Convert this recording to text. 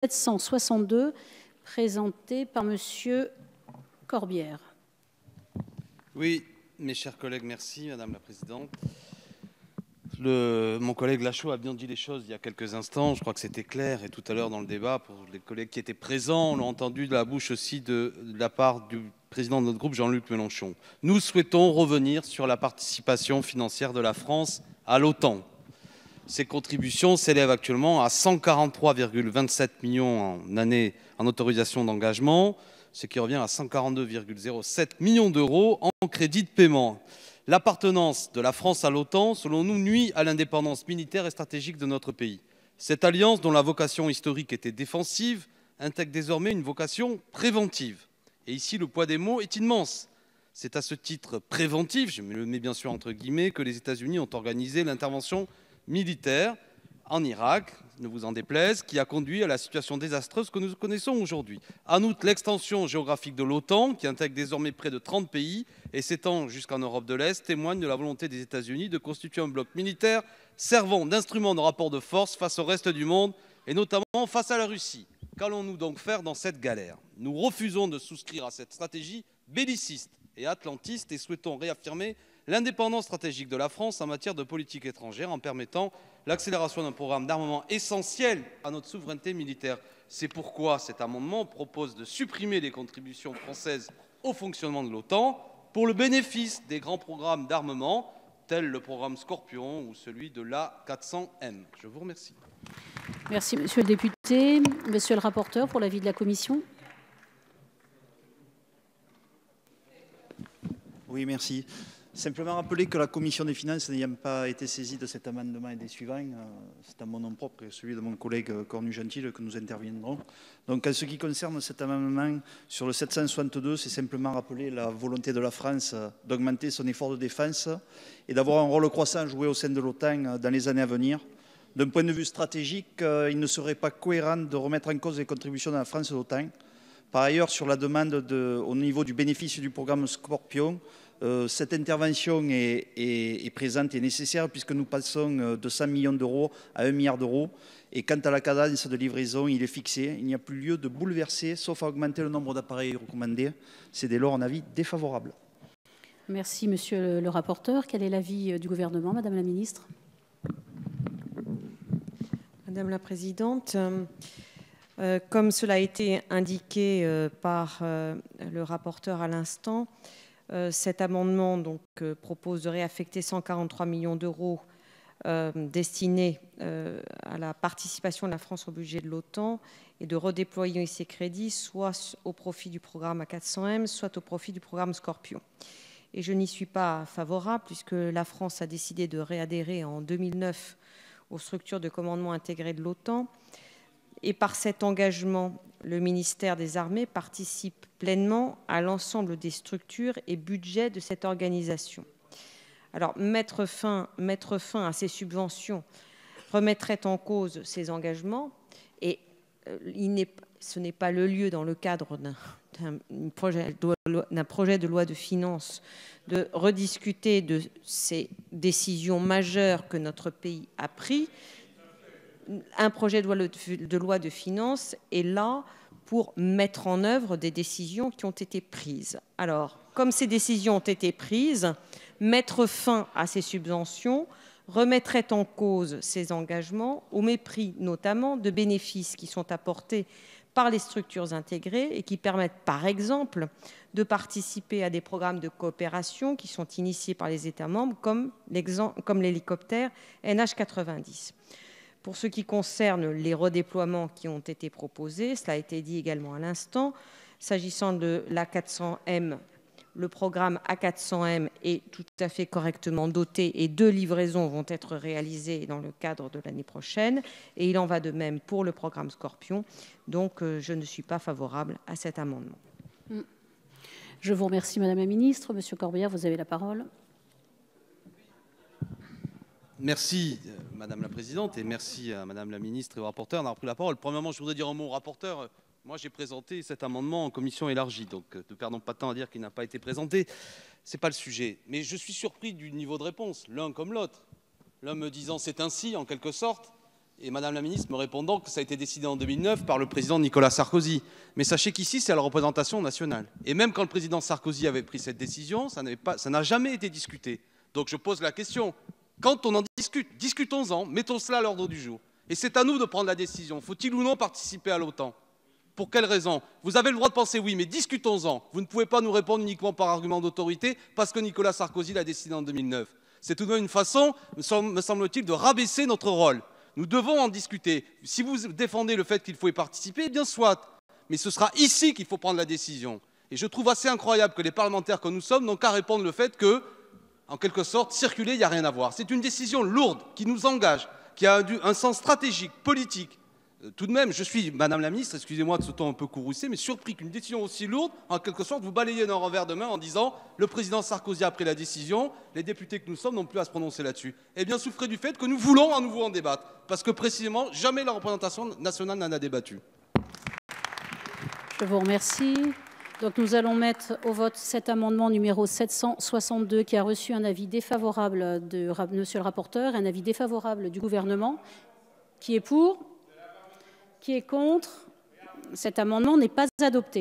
762, présenté par Monsieur Corbière. Oui, mes chers collègues, merci Madame la Présidente. Mon collègue Lachaud a bien dit les choses il y a quelques instants, je crois que c'était clair, et tout à l'heure dans le débat, pour les collègues qui étaient présents, on l'a entendu de la bouche aussi de la part du président de notre groupe, Jean-Luc Mélenchon. Nous souhaitons revenir sur la participation financière de la France à l'OTAN. Ces contributions s'élèvent actuellement à 143,27 millions en année en autorisation d'engagement, ce qui revient à 142,07 millions d'euros en crédit de paiement. L'appartenance de la France à l'OTAN, selon nous, nuit à l'indépendance militaire et stratégique de notre pays. Cette alliance, dont la vocation historique était défensive, intègre désormais une vocation préventive. Et ici, le poids des mots est immense. C'est à ce titre préventif, je le mets bien sûr entre guillemets, que les États-Unis ont organisé l'intervention militaire en Irak, ne vous en déplaise, qui a conduit à la situation désastreuse que nous connaissons aujourd'hui. En outre, l'extension géographique de l'OTAN, qui intègre désormais près de 30 pays et s'étend jusqu'en Europe de l'Est, témoigne de la volonté des États-Unis de constituer un bloc militaire servant d'instrument de rapport de force face au reste du monde et notamment face à la Russie. Qu'allons-nous donc faire dans cette galère? Nous refusons de souscrire à cette stratégie belliciste et atlantiste et souhaitons réaffirmer l'indépendance stratégique de la France en matière de politique étrangère en permettant l'accélération d'un programme d'armement essentiel à notre souveraineté militaire. C'est pourquoi cet amendement propose de supprimer les contributions françaises au fonctionnement de l'OTAN pour le bénéfice des grands programmes d'armement tels le programme Scorpion ou celui de l'A400M. Je vous remercie. Merci Monsieur le député. Monsieur le rapporteur, pour l'avis de la Commission. Oui, merci. Simplement rappeler que la Commission des finances n'ayant pas été saisie de cet amendement et des suivants, c'est à mon nom propre et celui de mon collègue Cornu-Gentile que nous interviendrons. Donc en ce qui concerne cet amendement sur le 762, c'est simplement rappeler la volonté de la France d'augmenter son effort de défense et d'avoir un rôle croissant à jouer au sein de l'OTAN dans les années à venir. D'un point de vue stratégique, il ne serait pas cohérent de remettre en cause les contributions de la France à l'OTAN. Par ailleurs, sur la demande au niveau du bénéfice du programme Scorpion, cette intervention est présente et nécessaire puisque nous passons de 100 millions d'euros à 1 milliard d'euros. Et quant à la cadence de livraison, il est fixé. Il n'y a plus lieu de bouleverser, sauf à augmenter le nombre d'appareils recommandés. C'est dès lors un avis défavorable. Merci, Monsieur le rapporteur. Quel est l'avis du gouvernement, Madame la Ministre? Madame la Présidente, comme cela a été indiqué par le rapporteur à l'instant, cet amendement donc, propose de réaffecter 143 millions d'euros destinés à la participation de la France au budget de l'OTAN et de redéployer ces crédits soit au profit du programme A400M, soit au profit du programme Scorpion. Et je n'y suis pas favorable puisque la France a décidé de réadhérer en 2009 aux structures de commandement intégrées de l'OTAN. Et par cet engagement, le ministère des Armées participe pleinement à l'ensemble des structures et budgets de cette organisation. Alors, mettre fin à ces subventions remettrait en cause ces engagements et ce n'est pas le lieu, dans le cadre d'un projet de loi de finances, de rediscuter de ces décisions majeures que notre pays a prises. Un projet de loi de finances est là pour mettre en œuvre des décisions qui ont été prises. Alors, comme ces décisions ont été prises, mettre fin à ces subventions remettrait en cause ces engagements, au mépris notamment de bénéfices qui sont apportés par les structures intégrées et qui permettent, par exemple, de participer à des programmes de coopération qui sont initiés par les États membres, comme l'hélicoptère NH90. Pour ce qui concerne les redéploiements qui ont été proposés, cela a été dit également à l'instant, s'agissant de l'A400M, le programme A400M est tout à fait correctement doté et 2 livraisons vont être réalisées dans le cadre de l'année prochaine. Et il en va de même pour le programme Scorpion. Donc, je ne suis pas favorable à cet amendement. Je vous remercie, Madame la Ministre. Monsieur Corbière, vous avez la parole. Merci, Madame la Présidente, et merci à Madame la Ministre et au rapporteur d'avoir pris la parole. Premièrement, je voudrais dire un mot au rapporteur. Moi, j'ai présenté cet amendement en commission élargie, donc ne perdons pas de temps à dire qu'il n'a pas été présenté. Ce n'est pas le sujet. Mais je suis surpris du niveau de réponse, l'un comme l'autre. L'un me disant c'est ainsi, en quelque sorte, Et Madame la Ministre me répondant que ça a été décidé en 2009 par le président Nicolas Sarkozy. Mais sachez qu'ici, c'est à la représentation nationale. Et même quand le président Sarkozy avait pris cette décision, ça n'a jamais été discuté. Donc je pose la question, quand on en discute, discutons-en, mettons cela à l'ordre du jour. Et c'est à nous de prendre la décision. Faut-il ou non participer à l'OTAN? Pour quelles raisons? Vous avez le droit de penser oui, mais discutons-en. Vous ne pouvez pas nous répondre uniquement par argument d'autorité parce que Nicolas Sarkozy l'a décidé en 2009. C'est tout de même une façon, me semble-t-il, de rabaisser notre rôle. Nous devons en discuter. Si vous défendez le fait qu'il faut y participer, eh bien soit. Mais ce sera ici qu'il faut prendre la décision. Et je trouve assez incroyable que les parlementaires que nous sommes n'ont qu'à répondre le fait que, en quelque sorte, circuler, il n'y a rien à voir. C'est une décision lourde qui nous engage, qui a un sens stratégique, politique. Tout de même, je suis, Madame la Ministre, excusez-moi de ce ton un peu courroucé, mais surpris qu'une décision aussi lourde, en quelque sorte, vous balayez d'un revers de main en disant le président Sarkozy a pris la décision, les députés que nous sommes n'ont plus à se prononcer là-dessus. Eh bien, souffrez du fait que nous voulons à nouveau en débattre, parce que précisément, jamais la représentation nationale n'en a débattu. Je vous remercie. Donc nous allons mettre au vote cet amendement numéro 762 qui a reçu un avis défavorable de Monsieur le rapporteur, un avis défavorable du gouvernement. Qui est pour? Qui est contre? Cet amendement n'est pas adopté.